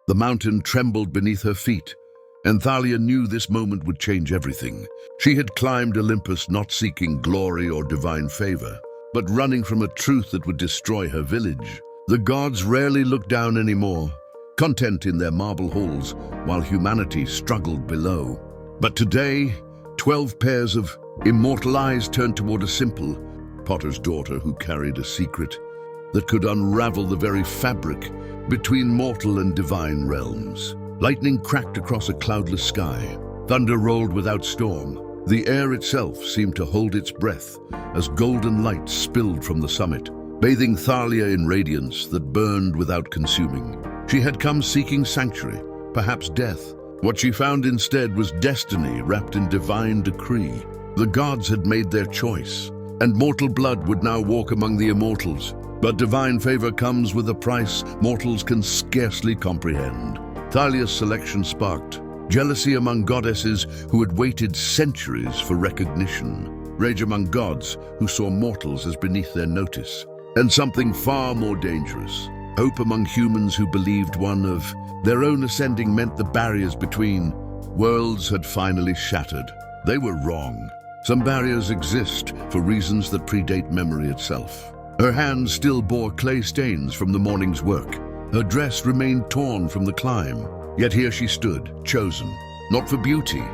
The mountain trembled beneath her feet, and Thalia knew this moment would change everything. She had climbed Olympus not seeking glory or divine favor, but running from a truth that would destroy her village. The gods rarely looked down anymore, content in their marble halls, while humanity struggled below. But today, 12 pairs of immortal eyes turned toward a simple potter's daughter who carried a secret that could unravel the very fabric between mortal and divine realms. Lightning cracked across a cloudless sky. Thunder rolled without storm. The air itself seemed to hold its breath as golden light spilled from the summit, bathing Thalia in radiance that burned without consuming. She had come seeking sanctuary, perhaps death. What she found instead was destiny wrapped in divine decree. The gods had made their choice, and mortal blood would now walk among the immortals. But divine favor comes with a price mortals can scarcely comprehend. Thalia's selection sparked jealousy among goddesses who had waited centuries for recognition, rage among gods who saw mortals as beneath their notice, and something far more dangerous, hope among humans who believed one of their own ascending meant the barriers between worlds had finally shattered. They were wrong. Some barriers exist for reasons that predate memory itself. Her hands still bore clay stains from the morning's work. Her dress remained torn from the climb. Yet here she stood, chosen, not for beauty,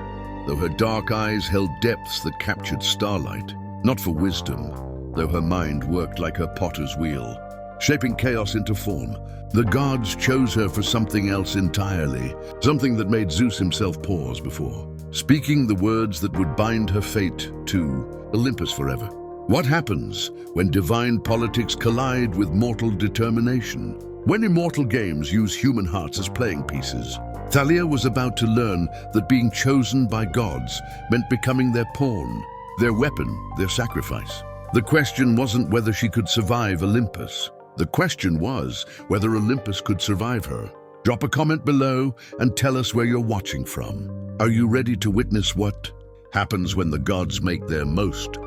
though her dark eyes held depths that captured starlight, not for wisdom, though her mind worked like her potter's wheel, shaping chaos into form. The gods chose her for something else entirely, something that made Zeus himself pause before, speaking the words that would bind her fate to Olympus forever. What happens when divine politics collide with mortal determination? When immortal games use human hearts as playing pieces, Thalia was about to learn that being chosen by gods meant becoming their pawn, their weapon, their sacrifice. The question wasn't whether she could survive Olympus. The question was whether Olympus could survive her. Drop a comment below and tell us where you're watching from. Are you ready to witness what happens when the gods make their most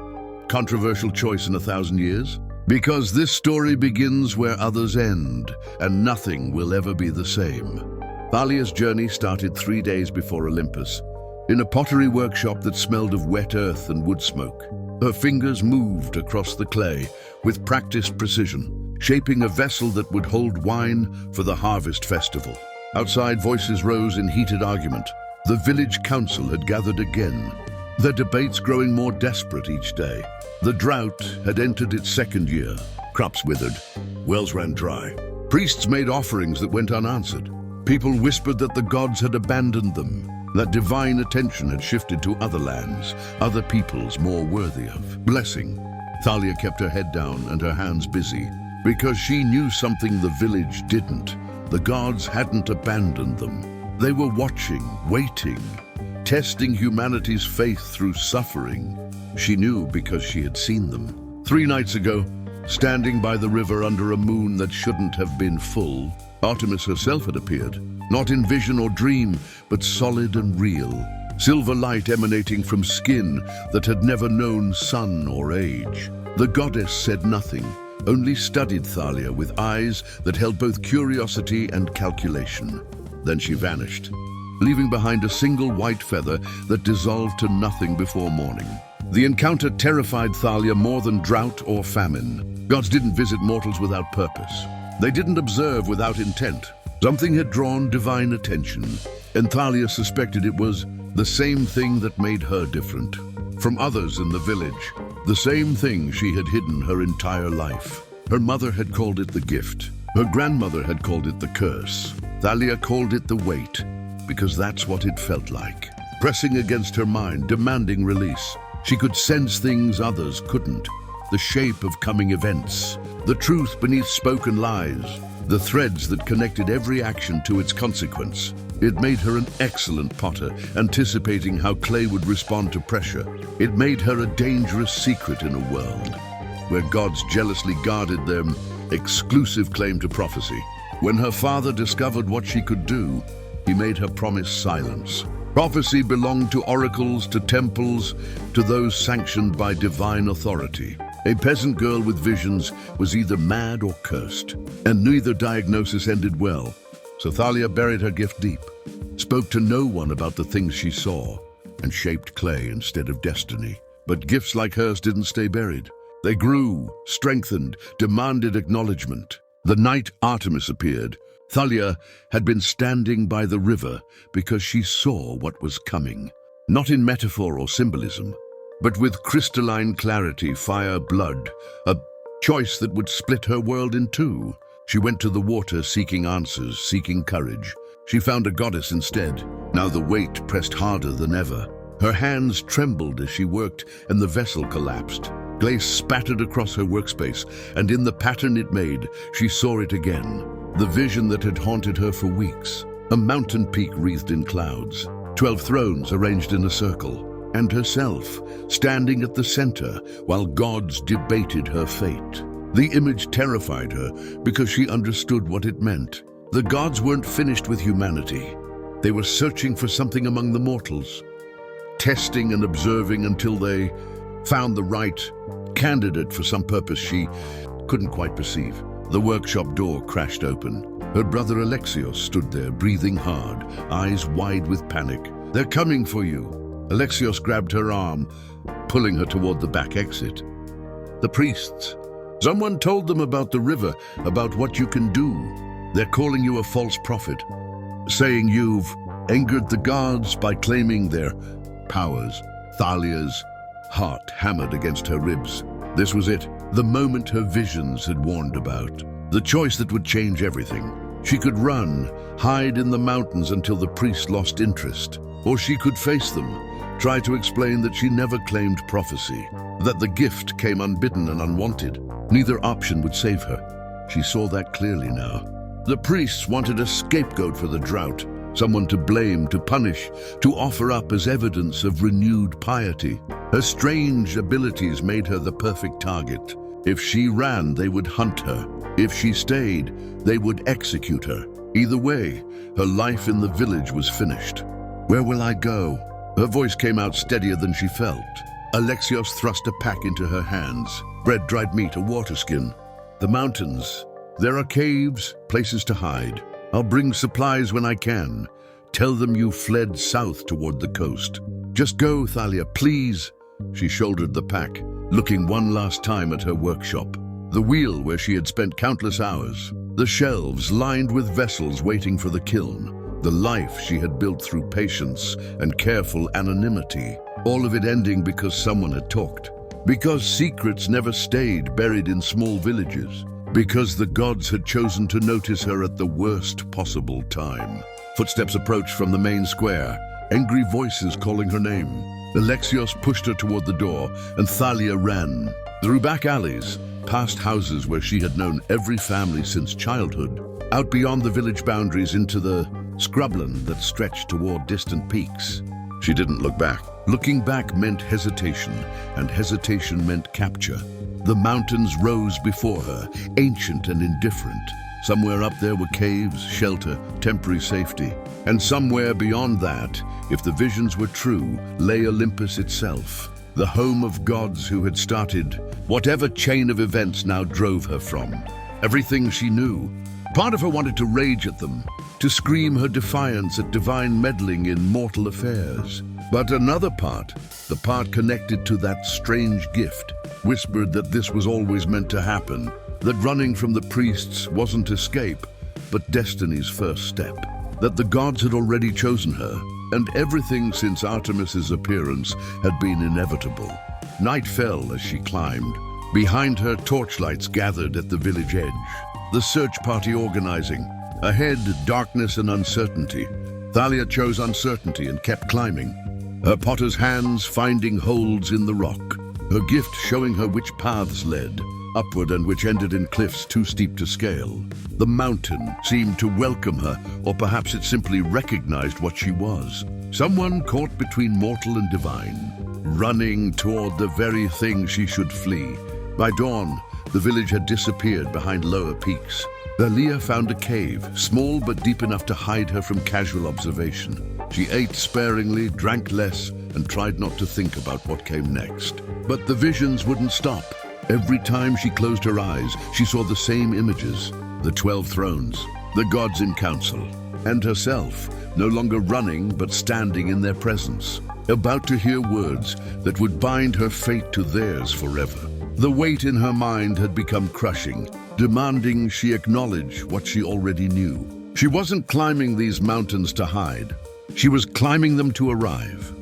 controversial choice in 1,000 years? Because this story begins where others end, and nothing will ever be the same. Thalia's journey started 3 days before Olympus, in a pottery workshop that smelled of wet earth and wood smoke. Her fingers moved across the clay with practiced precision, shaping a vessel that would hold wine for the harvest festival. Outside, voices rose in heated argument. The village council had gathered again, their debates growing more desperate each day. The drought had entered its second year. Crops withered, wells ran dry. Priests made offerings that went unanswered. People whispered that the gods had abandoned them, that divine attention had shifted to other lands, other peoples more worthy of blessing. Thalia kept her head down and her hands busy, because she knew something the village didn't. The gods hadn't abandoned them. They were watching, waiting, testing humanity's faith through suffering. She knew because she had seen them. 3 nights ago, standing by the river under a moon that shouldn't have been full, Artemis herself had appeared, not in vision or dream, but solid and real, silver light emanating from skin that had never known sun or age. The goddess said nothing, only studied Thalia with eyes that held both curiosity and calculation. Then she vanished, leaving behind a single white feather that dissolved to nothing before morning. The encounter terrified Thalia more than drought or famine. Gods didn't visit mortals without purpose. They didn't observe without intent. Something had drawn divine attention, and Thalia suspected it was the same thing that made her different from others in the village, the same thing she had hidden her entire life. Her mother had called it the gift. Her grandmother had called it the curse. Thalia called it the weight, because that's what it felt like, pressing against her mind, demanding release. She could sense things others couldn't, the shape of coming events, the truth beneath spoken lies, the threads that connected every action to its consequence. It made her an excellent potter, anticipating how clay would respond to pressure. It made her a dangerous secret in a world where gods jealously guarded their exclusive claim to prophecy. When her father discovered what she could do, he made her promise silence. Prophecy belonged to oracles, to temples, to those sanctioned by divine authority. A peasant girl with visions was either mad or cursed, and neither diagnosis ended well. So Thalia buried her gift deep, spoke to no one about the things she saw, and shaped clay instead of destiny. But gifts like hers didn't stay buried. They grew, strengthened, demanded acknowledgement. The night Artemis appeared, Thalia had been standing by the river because she saw what was coming. Not in metaphor or symbolism, but with crystalline clarity, fire, blood, a choice that would split her world in two. She went to the water seeking answers, seeking courage. She found a goddess instead. Now the weight pressed harder than ever. Her hands trembled as she worked, and the vessel collapsed. Glace spattered across her workspace, and in the pattern it made, she saw it again. The vision that had haunted her for weeks. A mountain peak wreathed in clouds, 12 thrones arranged in a circle, and herself standing at the center while gods debated her fate. The image terrified her because she understood what it meant. The gods weren't finished with humanity. They were searching for something among the mortals, testing and observing until they found the right candidate for some purpose she couldn't quite perceive. The workshop door crashed open. Her brother Alexios stood there, breathing hard, eyes wide with panic. "They're coming for you." Alexios grabbed her arm, pulling her toward the back exit. "The priests. Someone told them about the river, about what you can do. They're calling you a false prophet, saying you've angered the gods by claiming their powers." Thalia's heart hammered against her ribs. This was it, the moment her visions had warned about. The choice that would change everything. She could run, hide in the mountains until the priests lost interest. Or she could face them, try to explain that she never claimed prophecy, that the gift came unbidden and unwanted. Neither option would save her. She saw that clearly now. The priests wanted a scapegoat for the drought, someone to blame, to punish, to offer up as evidence of renewed piety. Her strange abilities made her the perfect target. If she ran, they would hunt her. If she stayed, they would execute her. Either way, her life in the village was finished. "Where will I go?" Her voice came out steadier than she felt. Alexios thrust a pack into her hands. Bread, dried meat, a water skin. "The mountains. There are caves, places to hide. I'll bring supplies when I can. Tell them you fled south toward the coast. Just go, Thalia, please." She shouldered the pack, looking one last time at her workshop. The wheel where she had spent countless hours. The shelves lined with vessels waiting for the kiln. The life she had built through patience and careful anonymity. All of it ending because someone had talked. Because secrets never stayed buried in small villages. Because the gods had chosen to notice her at the worst possible time. Footsteps approached from the main square, angry voices calling her name. Alexios pushed her toward the door, and Thalia ran. Through back alleys, past houses where she had known every family since childhood, out beyond the village boundaries into the scrubland that stretched toward distant peaks. She didn't look back. Looking back meant hesitation, and hesitation meant capture. The mountains rose before her, ancient and indifferent. Somewhere up there were caves, shelter, temporary safety. And somewhere beyond that, if the visions were true, lay Olympus itself, the home of gods who had started whatever chain of events now drove her from. Everything she knew. Part of her wanted to rage at them, to scream her defiance at divine meddling in mortal affairs. But another part, the part connected to that strange gift, whispered that this was always meant to happen, that running from the priests wasn't escape, but destiny's first step, that the gods had already chosen her, and everything since Artemis's appearance had been inevitable. Night fell as she climbed. Behind her, torchlights gathered at the village edge, the search party organizing. Ahead, darkness and uncertainty. Thalia chose uncertainty and kept climbing, her potter's hands finding holes in the rock, her gift showing her which paths led, upward and which ended in cliffs too steep to scale. The mountain seemed to welcome her, or perhaps it simply recognized what she was. Someone caught between mortal and divine, running toward the very thing she should flee. By dawn, the village had disappeared behind lower peaks. Thalia found a cave, small but deep enough to hide her from casual observation. She ate sparingly, drank less, and tried not to think about what came next. But the visions wouldn't stop. Every time she closed her eyes, she saw the same images. The 12 thrones, the gods in council, and herself, no longer running but standing in their presence, about to hear words that would bind her fate to theirs forever. The weight in her mind had become crushing, demanding she acknowledge what she already knew. She wasn't climbing these mountains to hide. She was climbing them to arrive.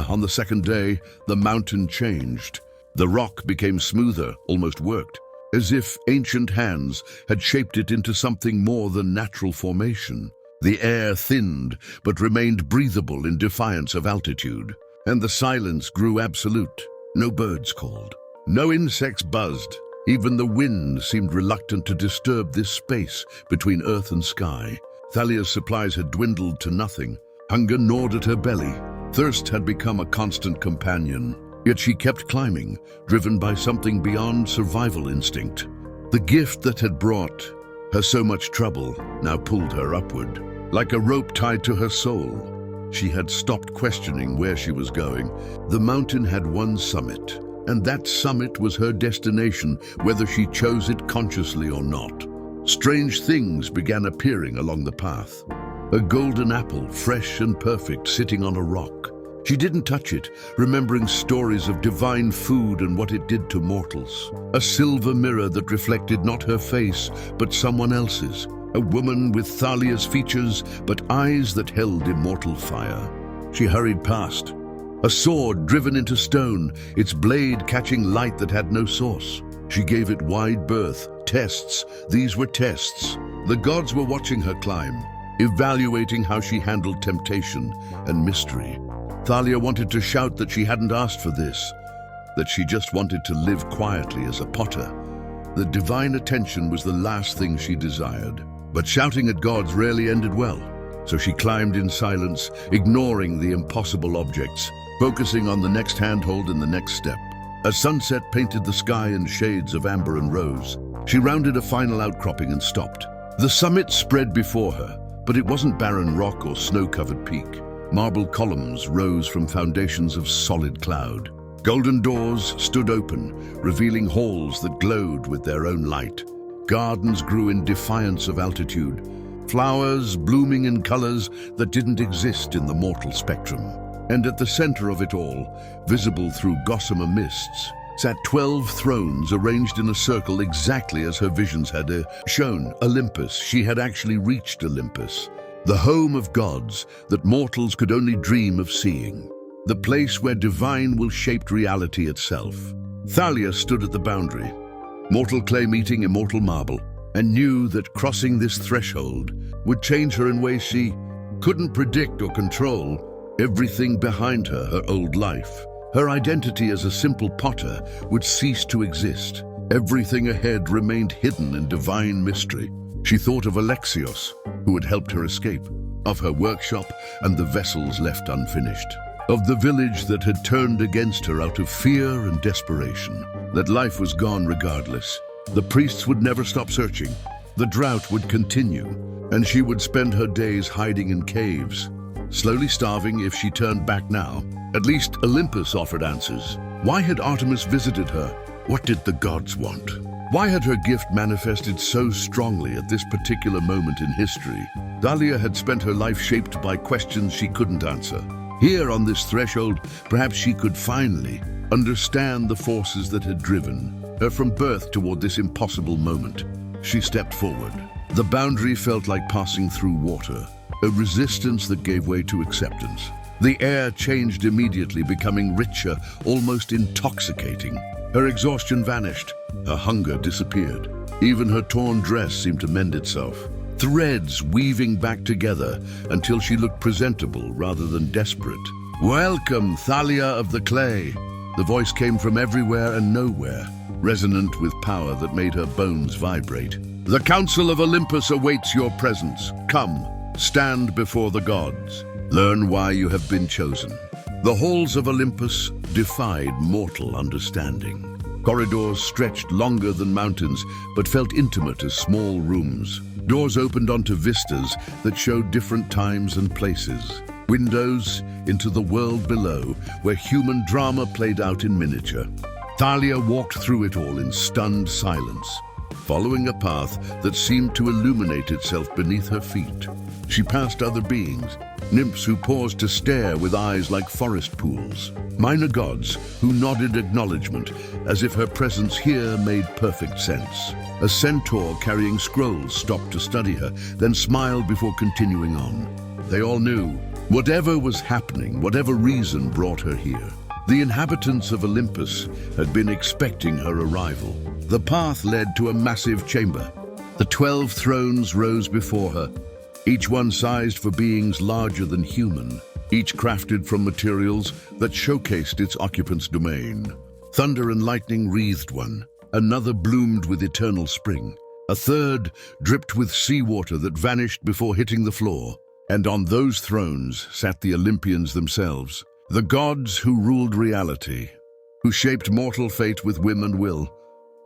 On the second day, the mountain changed. The rock became smoother, almost worked, as if ancient hands had shaped it into something more than natural formation. The air thinned, but remained breathable in defiance of altitude. And the silence grew absolute. No birds called. No insects buzzed. Even the wind seemed reluctant to disturb this space between earth and sky. Thalia's supplies had dwindled to nothing. Hunger gnawed at her belly. Thirst had become a constant companion. Yet she kept climbing, driven by something beyond survival instinct. The gift that had brought her so much trouble now pulled her upward. Like a rope tied to her soul, she had stopped questioning where she was going. The mountain had one summit, and that summit was her destination, whether she chose it consciously or not. Strange things began appearing along the path. A golden apple, fresh and perfect, sitting on a rock. She didn't touch it, remembering stories of divine food and what it did to mortals. A silver mirror that reflected not her face, but someone else's. A woman with Thalia's features, but eyes that held immortal fire. She hurried past. A sword driven into stone, its blade catching light that had no source. She gave it wide berth. Tests. These were tests. The gods were watching her climb, evaluating how she handled temptation and mystery. Thalia wanted to shout that she hadn't asked for this, that she just wanted to live quietly as a potter. The divine attention was the last thing she desired. But shouting at gods rarely ended well, so she climbed in silence, ignoring the impossible objects, focusing on the next handhold and the next step. A sunset painted the sky in shades of amber and rose. She rounded a final outcropping and stopped. The summit spread before her, but it wasn't barren rock or snow-covered peak. Marble columns rose from foundations of solid cloud. Golden doors stood open, revealing halls that glowed with their own light. Gardens grew in defiance of altitude, flowers blooming in colors that didn't exist in the mortal spectrum. And at the center of it all, visible through gossamer mists, sat 12 thrones arranged in a circle exactly as her visions had shown. Olympus. She had actually reached Olympus, the home of gods that mortals could only dream of seeing, the place where divine will shaped reality itself. Thalia stood at the boundary, mortal clay meeting immortal marble, and knew that crossing this threshold would change her in ways she couldn't predict or control. Everything behind her, her old life, her identity as a simple potter, would cease to exist. Everything ahead remained hidden in divine mystery. She thought of Alexios, who had helped her escape, of her workshop and the vessels left unfinished, of the village that had turned against her out of fear and desperation, that life was gone regardless. The priests would never stop searching. The drought would continue, and she would spend her days hiding in caves, slowly starving if she turned back now. At least Olympus offered answers. Why had Artemis visited her? What did the gods want? Why had her gift manifested so strongly at this particular moment in history? Thalia had spent her life shaped by questions she couldn't answer. Here on this threshold, perhaps she could finally understand the forces that had driven her from birth toward this impossible moment. She stepped forward. The boundary felt like passing through water, a resistance that gave way to acceptance. The air changed immediately, becoming richer, almost intoxicating. Her exhaustion vanished. Her hunger disappeared. Even her torn dress seemed to mend itself, threads weaving back together until she looked presentable rather than desperate. "Welcome, Thalia of the Clay." The voice came from everywhere and nowhere, resonant with power that made her bones vibrate. "The Council of Olympus awaits your presence. Come, stand before the gods. Learn why you have been chosen." The halls of Olympus defied mortal understanding. Corridors stretched longer than mountains, but felt intimate as small rooms. Doors opened onto vistas that showed different times and places. Windows into the world below, where human drama played out in miniature. Thalia walked through it all in stunned silence. following a path that seemed to illuminate itself beneath her feet. She passed other beings, nymphs who paused to stare with eyes like forest pools, minor gods who nodded acknowledgement as if her presence here made perfect sense. A centaur carrying scrolls stopped to study her, then smiled before continuing on. They all knew, whatever was happening, whatever reason brought her here, the inhabitants of Olympus had been expecting her arrival. The path led to a massive chamber. The 12 thrones rose before her, each one sized for beings larger than human, each crafted from materials that showcased its occupant's domain. Thunder and lightning wreathed one, another bloomed with eternal spring, a third dripped with seawater that vanished before hitting the floor. And on those thrones sat the Olympians themselves, the gods who ruled reality, who shaped mortal fate with whim and will.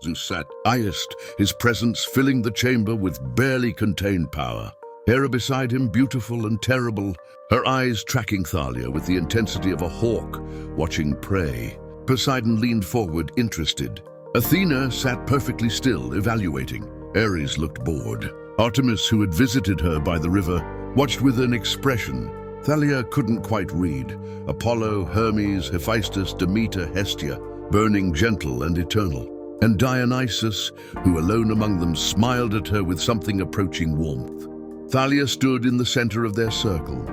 Zeus sat highest, his presence filling the chamber with barely contained power. Hera beside him, beautiful and terrible, her eyes tracking Thalia with the intensity of a hawk watching prey. Poseidon leaned forward, interested. Athena sat perfectly still, evaluating. Ares looked bored. Artemis, who had visited her by the river, watched with an expression Thalia couldn't quite read. Apollo, Hermes, Hephaestus, Demeter, Hestia, burning gentle and eternal. And Dionysus, who alone among them smiled at her with something approaching warmth. Thalia stood in the center of their circle,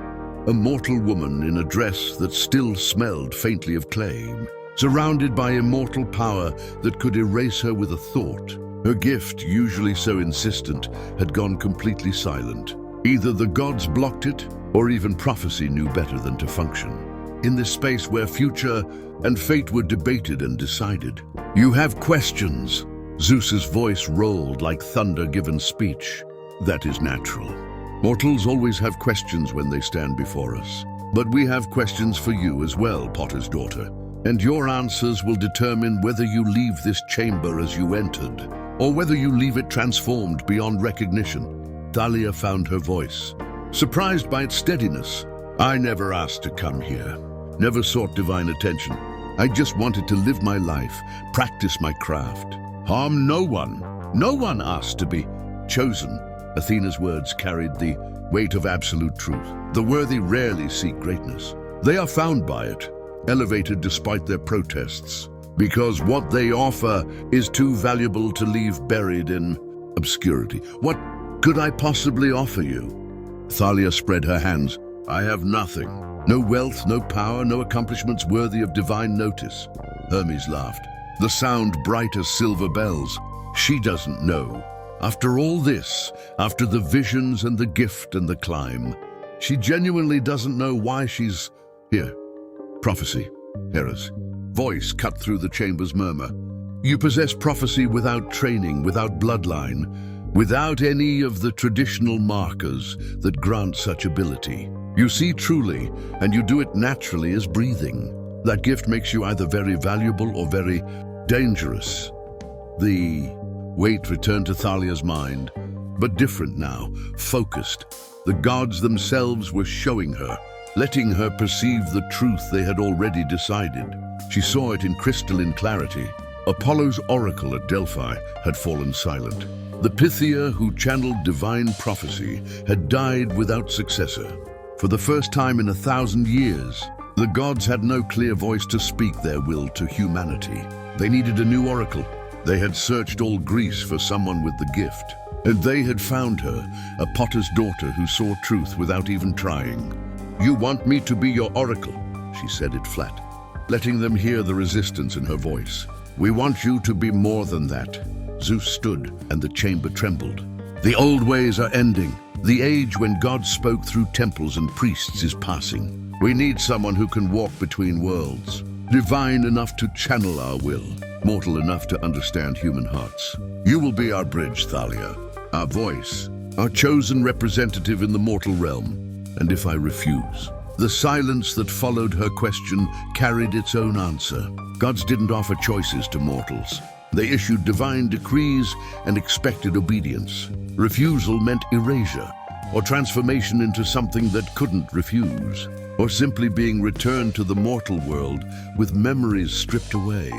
a mortal woman in a dress that still smelled faintly of clay, surrounded by immortal power that could erase her with a thought. Her gift, usually so insistent, had gone completely silent. Either the gods blocked it, or even prophecy knew better than to function. In this space where future and fate were debated and decided. You have questions. Zeus's voice rolled like thunder given speech. That is natural. Mortals always have questions when they stand before us. But we have questions for you as well, Potter's daughter. And your answers will determine whether you leave this chamber as you entered, or whether you leave it transformed beyond recognition. Thalia found her voice, surprised by its steadiness. I never asked to come here, never sought divine attention. I just wanted to live my life, practice my craft, harm no one. No one asked to be chosen. Athena's words carried the weight of absolute truth. The worthy rarely seek greatness. They are found by it, elevated despite their protests, because what they offer is too valuable to leave buried in obscurity. What could I possibly offer you? Thalia spread her hands. I have nothing. No wealth, no power, no accomplishments worthy of divine notice. Hermes laughed, the sound bright as silver bells. She doesn't know. After all this, after the visions and the gift and the climb, she genuinely doesn't know why she's here. Prophecy, Hera's voice cut through the chamber's murmur. You possess prophecy without training, without bloodline, without any of the traditional markers that grant such ability. You see truly, and you do it naturally as breathing. That gift makes you either very valuable or very dangerous. The weight returned to Thalia's mind, but different now, focused. The gods themselves were showing her, letting her perceive the truth they had already decided. She saw it in crystalline clarity. Apollo's oracle at Delphi had fallen silent. The Pythia who channeled divine prophecy had died without successor. For the first time in 1,000 years, the gods had no clear voice to speak their will to humanity. They needed a new oracle. They had searched all Greece for someone with the gift, and they had found her, a potter's daughter who saw truth without even trying. You want me to be your oracle, she said it flat, letting them hear the resistance in her voice. We want you to be more than that. Zeus stood, and the chamber trembled. The old ways are ending. The age when God spoke through temples and priests is passing. We need someone who can walk between worlds, divine enough to channel our will, mortal enough to understand human hearts. You will be our bridge, Thalia, our voice, our chosen representative in the mortal realm. And if I refuse? The silence that followed her question carried its own answer. Gods didn't offer choices to mortals. They issued divine decrees and expected obedience. Refusal meant erasure, or transformation into something that couldn't refuse, or simply being returned to the mortal world with memories stripped away.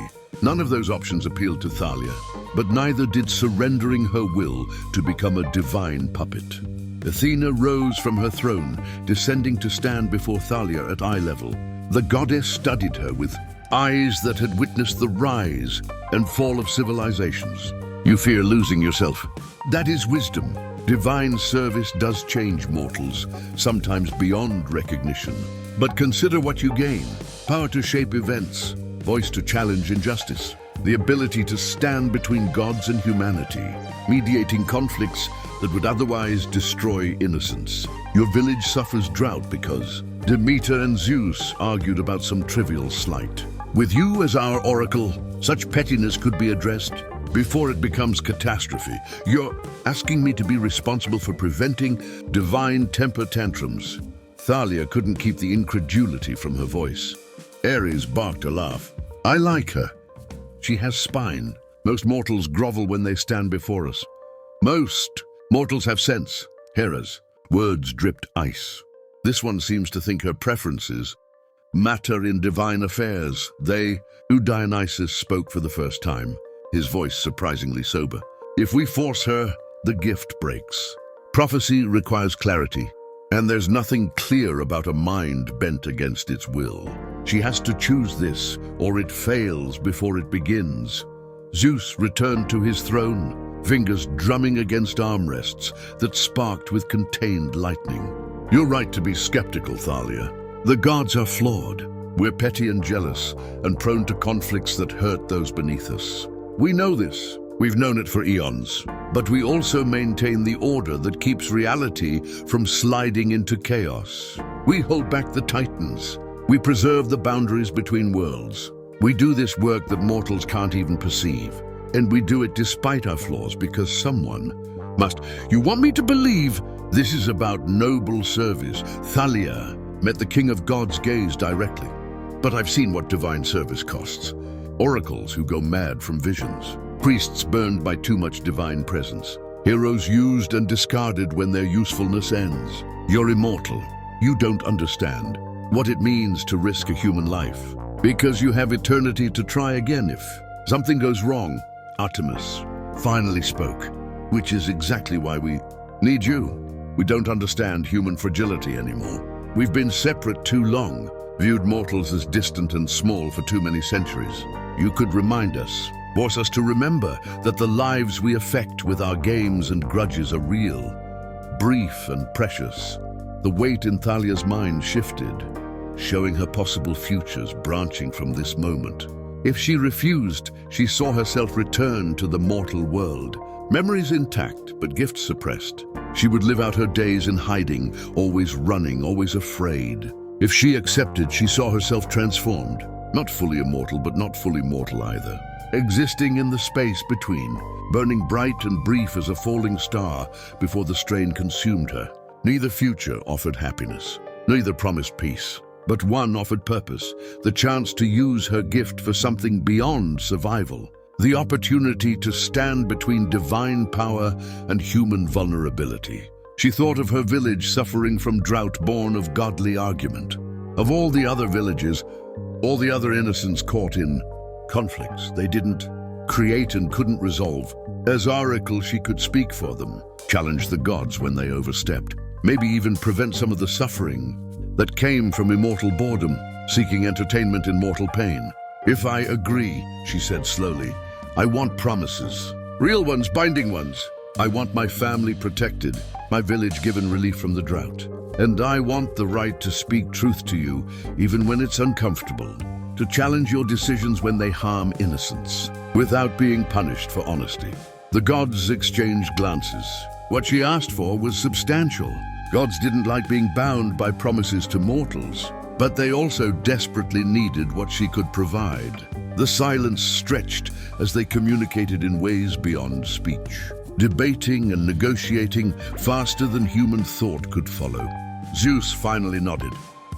None of those options appealed to Thalia. but neither did surrendering her will to become a divine puppet. Athena rose from her throne, descending to stand before Thalia at eye level. The goddess studied her with eyes that had witnessed the rise and fall of civilizations. You fear losing yourself. That is wisdom. Divine service does change mortals, sometimes beyond recognition. But consider what you gain: power to shape events, voice to challenge injustice, the ability to stand between gods and humanity, mediating conflicts that would otherwise destroy innocence. Your village suffers drought because Demeter and Zeus argued about some trivial slight. With you as our oracle, such pettiness could be addressed before it becomes catastrophe. You're asking me to be responsible for preventing divine temper tantrums. Thalia couldn't keep the incredulity from her voice. Ares barked a laugh. I like her. She has spine. Most mortals grovel when they stand before us. Most mortals have sense. Hera's words dripped ice. This one seems to think her preferences matter in divine affairs. Dionysus spoke for the first time, his voice surprisingly sober. If we force her, the gift breaks. Prophecy requires clarity, and there's nothing clear about a mind bent against its will. She has to choose this, or it fails before it begins. Zeus returned to his throne, fingers drumming against armrests that sparked with contained lightning. You're right to be skeptical, Thalia. The gods are flawed. We're petty and jealous, and prone to conflicts that hurt those beneath us. We know this. We've known it for eons. But we also maintain the order that keeps reality from sliding into chaos. We hold back the titans. We preserve the boundaries between worlds. We do this work that mortals can't even perceive. And we do it despite our flaws because someone must. You want me to believe this is about noble service? Thalia met the king of gods' gaze directly. But I've seen what divine service costs. Oracles who go mad from visions. Priests burned by too much divine presence. Heroes used and discarded when their usefulness ends. You're immortal. You don't understand what it means to risk a human life. Because you have eternity to try again if something goes wrong. Artemis finally spoke, which is exactly why we need you. We don't understand human fragility anymore. We've been separate too long, viewed mortals as distant and small for too many centuries. You could remind us, force us to remember that the lives we affect with our games and grudges are real, brief and precious. The weight in Thalia's mind shifted, showing her possible futures branching from this moment. If she refused, she saw herself return to the mortal world. Memories intact, but gifts suppressed. She would live out her days in hiding, always running, always afraid. If she accepted, she saw herself transformed. Not fully immortal, but not fully mortal either. Existing in the space between, burning bright and brief as a falling star before the strain consumed her. Neither future offered happiness, neither promised peace. But one offered purpose, the chance to use her gift for something beyond survival. The opportunity to stand between divine power and human vulnerability. She thought of her village suffering from drought born of godly argument. Of all the other villages, all the other innocents caught in conflicts they didn't create and couldn't resolve. As oracle, she could speak for them, challenge the gods when they overstepped, maybe even prevent some of the suffering that came from immortal boredom, seeking entertainment in mortal pain. If I agree, she said slowly, I want promises. Real ones, binding ones. I want my family protected, my village given relief from the drought. And I want the right to speak truth to you, even when it's uncomfortable. To challenge your decisions when they harm innocence, without being punished for honesty. The gods exchanged glances. What she asked for was substantial. Gods didn't like being bound by promises to mortals, but they also desperately needed what she could provide. The silence stretched as they communicated in ways beyond speech, debating and negotiating faster than human thought could follow. Zeus finally nodded.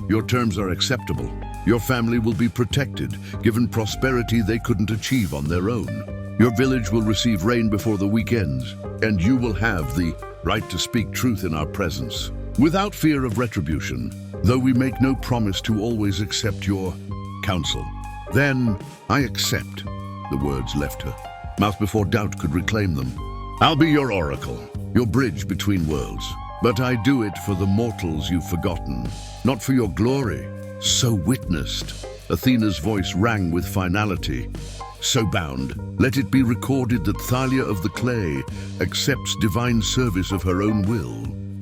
Your terms are acceptable. Your family will be protected, given prosperity they couldn't achieve on their own. Your village will receive rain before the week ends, and you will have the right to speak truth in our presence, without fear of retribution, though we make no promise to always accept your counsel. Then I accept. The words left her. mouth before doubt could reclaim them. I'll be your oracle, your bridge between worlds. But I do it for the mortals you've forgotten, not for your glory. So witnessed. Athena's voice rang with finality. So bound, let it be recorded that Thalia of the Clay accepts divine service of her own will,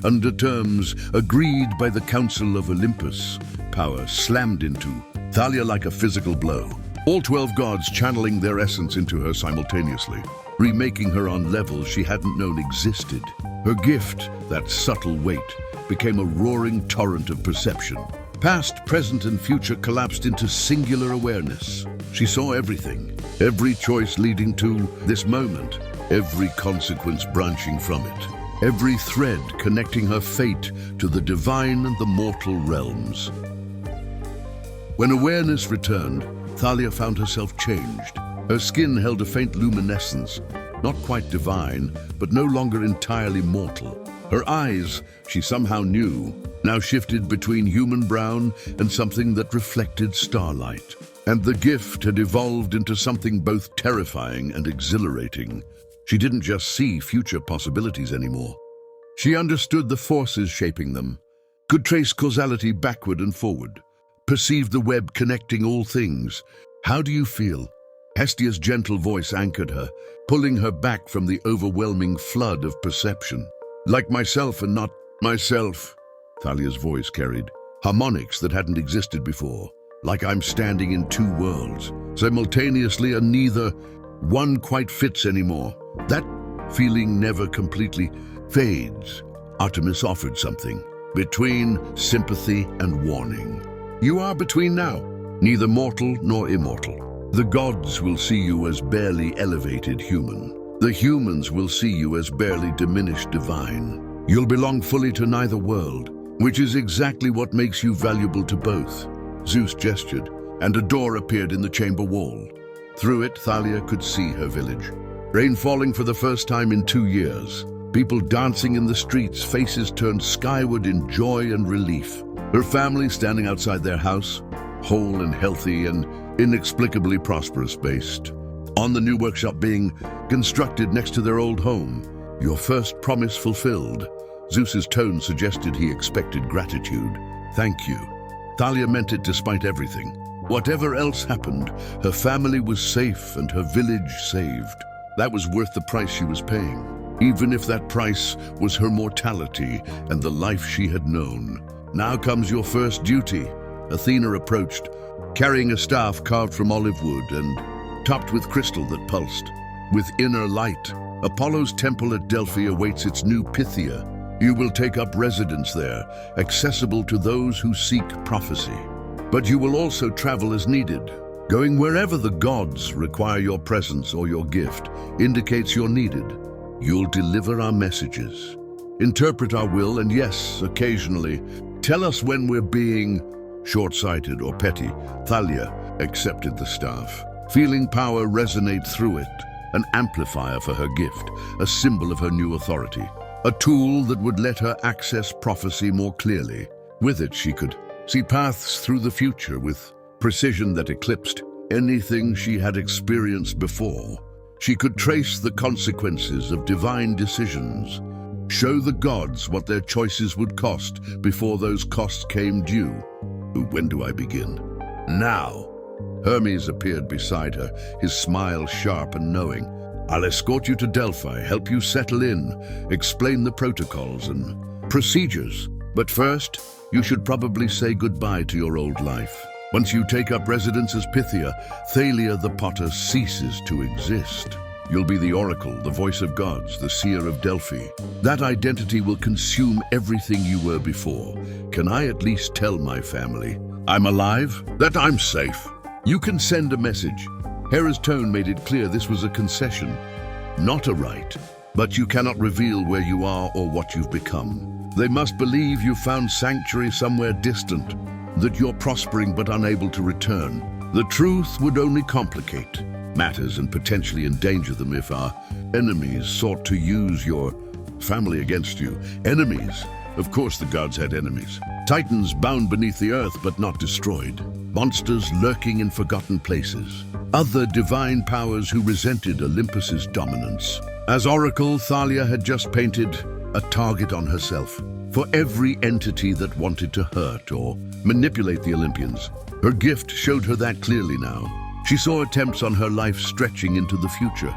under terms agreed by the Council of Olympus. Power slammed into Thalia like a physical blow. All 12 gods channeling their essence into her simultaneously, remaking her on levels she hadn't known existed. Her gift, that subtle weight, became a roaring torrent of perception. Past, present, and future collapsed into singular awareness. She saw everything, every choice leading to this moment, every consequence branching from it, every thread connecting her fate to the divine and the mortal realms. When awareness returned, Thalia found herself changed. Her skin held a faint luminescence, not quite divine, but no longer entirely mortal. Her eyes, she somehow knew, now shifted between human brown and something that reflected starlight. And the gift had evolved into something both terrifying and exhilarating. She didn't just see future possibilities anymore. She understood the forces shaping them, could trace causality backward and forward, perceived the web connecting all things. How do you feel? Hestia's gentle voice anchored her, pulling her back from the overwhelming flood of perception. Like myself and not myself, Thalia's voice carried harmonics that hadn't existed before. Like I'm standing in two worlds, simultaneously, and neither one quite fits anymore. That feeling never completely fades. Artemis offered something, between sympathy and warning. You are between now, neither mortal nor immortal. The gods will see you as barely elevated human. The humans will see you as barely diminished divine. You'll belong fully to neither world, which is exactly what makes you valuable to both. Zeus gestured, and a door appeared in the chamber wall. Through it, Thalia could see her village. Rain falling for the first time in 2 years. People dancing in the streets, faces turned skyward in joy and relief. Her family standing outside their house, whole and healthy and inexplicably prosperous based on the new workshop being constructed next to their old home. Your first promise fulfilled. Zeus's tone suggested he expected gratitude. Thank you. Thalia meant it despite everything. Whatever else happened, her family was safe and her village saved. That was worth the price she was paying, even if that price was her mortality and the life she had known. Now comes your first duty. Athena approached, carrying a staff carved from olive wood and topped with crystal that pulsed. With inner light, Apollo's temple at Delphi awaits its new Pythia. You will take up residence there, accessible to those who seek prophecy. But you will also travel as needed. Going wherever the gods require your presence or your gift indicates you're needed. You'll deliver our messages, interpret our will, and yes, occasionally, tell us when we're being short-sighted or petty. Thalia accepted the staff, feeling power resonate through it, an amplifier for her gift, a symbol of her new authority, a tool that would let her access prophecy more clearly. With it, she could see paths through the future with precision that eclipsed anything she had experienced before. She could trace the consequences of divine decisions, show the gods what their choices would cost before those costs came due. When do I begin? Now. Hermes appeared beside her, his smile sharp and knowing. I'll escort you to Delphi, help you settle in, explain the protocols and procedures. But first, you should probably say goodbye to your old life. Once you take up residence as Pythia, Thalia the Potter ceases to exist. You'll be the oracle, the voice of gods, the seer of Delphi. That identity will consume everything you were before. Can I at least tell my family I'm alive, that I'm safe? You can send a message. Hera's tone made it clear this was a concession, not a right. But you cannot reveal where you are or what you've become. They must believe you found sanctuary somewhere distant, that you're prospering but unable to return. The truth would only complicate matters and potentially endanger them if our enemies sought to use your family against you. Enemies? Of course the gods had enemies. Titans bound beneath the earth but not destroyed. Monsters lurking in forgotten places. other divine powers who resented Olympus's dominance. As oracle, Thalia had just painted a target on herself for every entity that wanted to hurt or manipulate the Olympians. Her gift showed her that clearly now. She saw attempts on her life stretching into the future,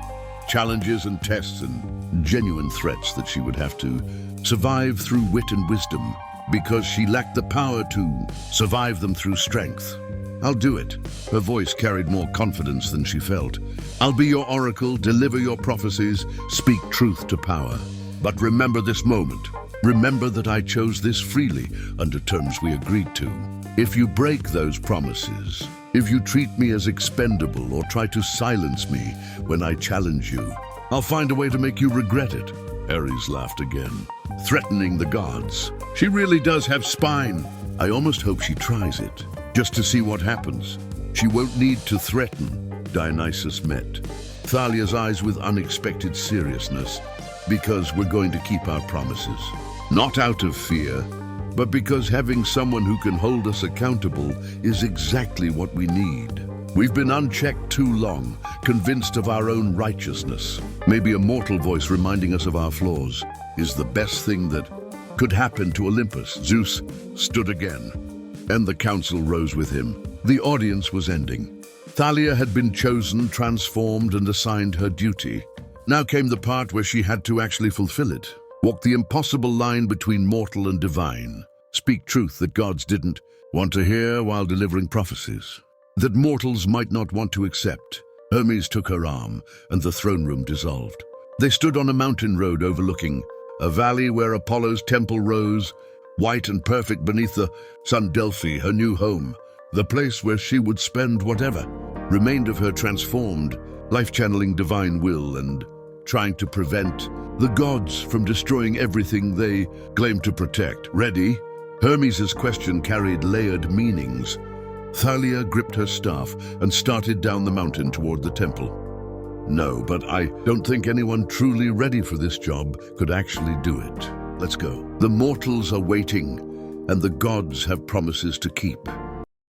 challenges and tests and genuine threats that she would have to survive through wit and wisdom, because she lacked the power to survive them through strength. I'll do it. Her voice carried more confidence than she felt. I'll be your oracle, deliver your prophecies, speak truth to power. But remember this moment. Remember that I chose this freely under terms we agreed to. If you break those promises, if you treat me as expendable or try to silence me when I challenge you, I'll find a way to make you regret it. Ares laughed again, threatening the gods. She really does have spine. I almost hope she tries it, just to see what happens. She won't need to threaten. Dionysus met Thalia's eyes with unexpected seriousness, because we're going to keep our promises. Not out of fear, but because having someone who can hold us accountable is exactly what we need. We've been unchecked too long, convinced of our own righteousness. Maybe a mortal voice reminding us of our flaws is the best thing that could happen to Olympus. Zeus stood again, and the council rose with him. The audience was ending. Thalia had been chosen, transformed, and assigned her duty. Now came the part where she had to actually fulfill it. Walk the impossible line between mortal and divine. Speak truth that gods didn't want to hear while delivering prophecies that mortals might not want to accept. Hermes took her arm, and the throne room dissolved. They stood on a mountain road overlooking a valley where Apollo's temple rose, white and perfect beneath the sun. Delphi, her new home, the place where she would spend whatever remained of her transformed, life-channeling divine will and trying to prevent the gods from destroying everything they claimed to protect. Ready? Hermes' question carried layered meanings. Thalia gripped her staff and started down the mountain toward the temple. No, but I don't think anyone truly ready for this job could actually do it. Let's go. The mortals are waiting, and the gods have promises to keep.